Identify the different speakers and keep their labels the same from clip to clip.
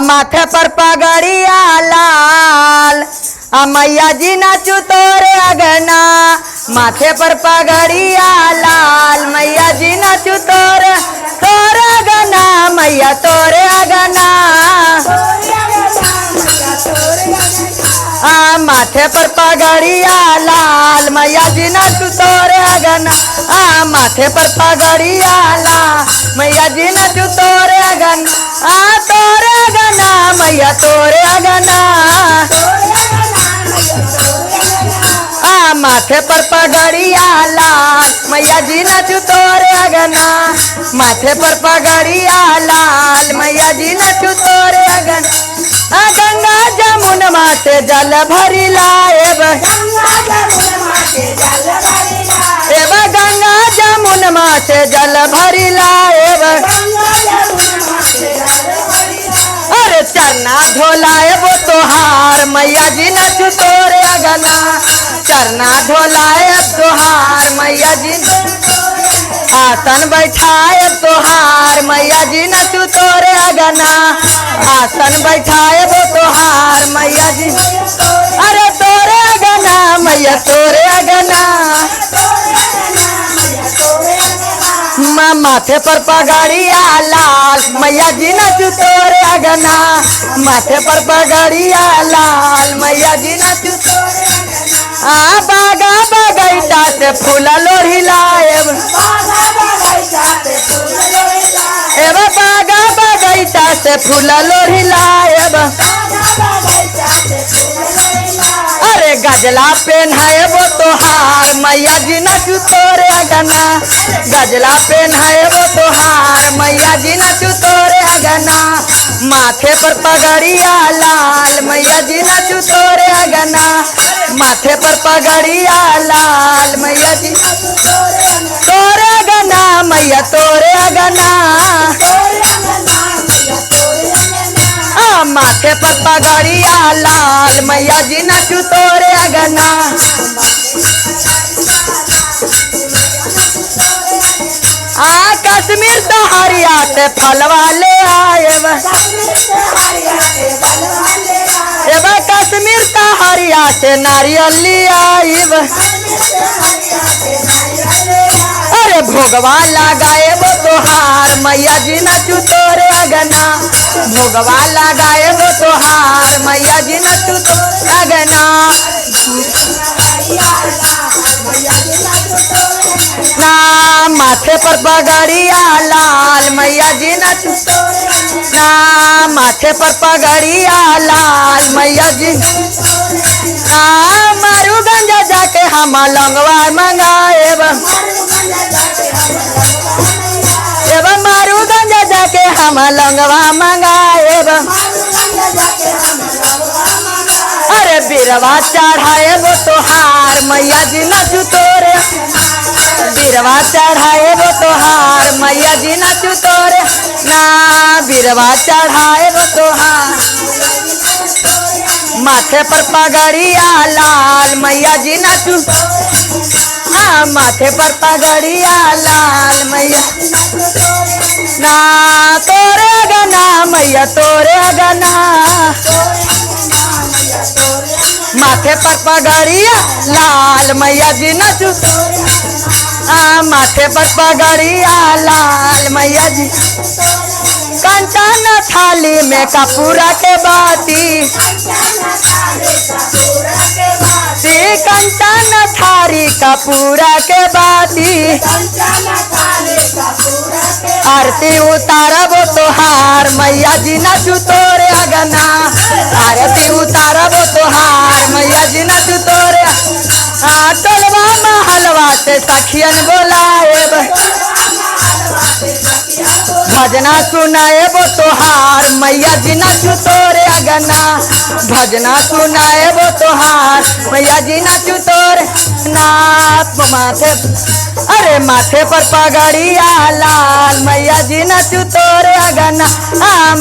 Speaker 1: माथे पर पगड़िया लाल मैया जी नाचू तोरे अगना। माथे पर पगड़िया लाल मैया जी नाचू तोरे तोरे अगना। मैया तोरे अगना माथे पर पगड़िया लाल मैया जी नाचू तोरे अगना। माथे पर पगड़िया लाल मैया जी नाचू तोरे अगना। तोरे अगना मैया तोरे अगना। माथे पर पगड़िया लाल मैया जी नाचू तोरे अगना। माथे पर पगड़िया लाल मैया जी नाचू तोरे अगना। गंगा जमुनमा से जल भरी लाएब। गंगा जमुनमा से जल भरी लाएब। अरे चरना धोलाएब तोहार मैया जी नाचू तोरे अगना। चरना धोलाएब तोहार मैया जी। आसन बैठाए तोहार मैया जी नाचू तोरे अगना। आसन बैठाए तोहार मैया जी। अरे तोरे अगना मैया तोरे अगना। माथे पर पगड़िया लाल मैया जी नाचू तोरे अगना। माथे पर पगड़िया लाल मैया जी नाचू तोरे अगना। बागा बगैचा से फूल लोढ़ी लाएब। बागा बगैचा से फूल लोढ़ी लाएब। अरे गजला पेन्हाएब तोहार मैया जी नाचू तोरे अगना। गजला पेन्हाएब तोहार मैया जी नाचू तोरे अगना। माथे पर पगड़िया लाल मैया जी नाचू तोरे अगना। माथे पर पगड़िया लाल मैया जी तोरे अगना। मैया तोरे अगना। माथे पर पगड़िया लाल मैया जी नाचू तोरे अगना। कश्मीर तो हरिया से फलवा ले आएब। कश्मीर तो हरिया से नारियल ले आएब। अरे भोगवा लगाएब तोहार मैया जी नाचू तोरे अगना। भोगवा लगाएब तोहार मैया जी नाचू तोरे अगना। माथे पर पगड़िया लाल मैया जी नाचू ना। माथे पर पगड़िया लाल मैया जी। मारूगंज जाके हम लंगवा मंगाएब। मारूगंज जाके हम लंगवा मंगाएब। अरे बिरवा चढ़ाएब तोहार मैया जी नाचू तोरे। बिरवा चढ़ाएब तोहार मैया जी नाचू तोरे ना। बिरवा चढ़ाएब तोहार। माथे पर पगड़िया लाल मैया जी नाचू। माथे पर पगड़िया लाल मैया ना। तोरे अगना मैया तोरे अगना। माथे पर पगड़िया लाल मैया जी नाचू। माथे पर पगड़िया लाल मैया जी। कंचन थाली में कपूरा के बाती। कंचन थारी कपूरा के बाती। आरती उतारब तोहार मैया जी नाचू तोरे अगना। आरती उतारब तोहार मैया जी नाचू तोरे। टोलवा महलवा से सखियन बोलाएब। भजना सुनाएब तोहार मैया जी नाचू तोरे अगना। भजना सुनाएब तोहार मैया जी नाचू तोरे नाप। माथे अरे माथे पर पगड़िया लाल मैया जी नाचू तोरे अगना।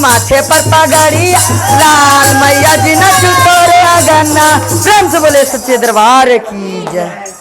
Speaker 1: माथे पर पगड़िया लाल मैया जी नाचू तोरे अगना। प्रेम से बोले सच्चे दरबार की जय।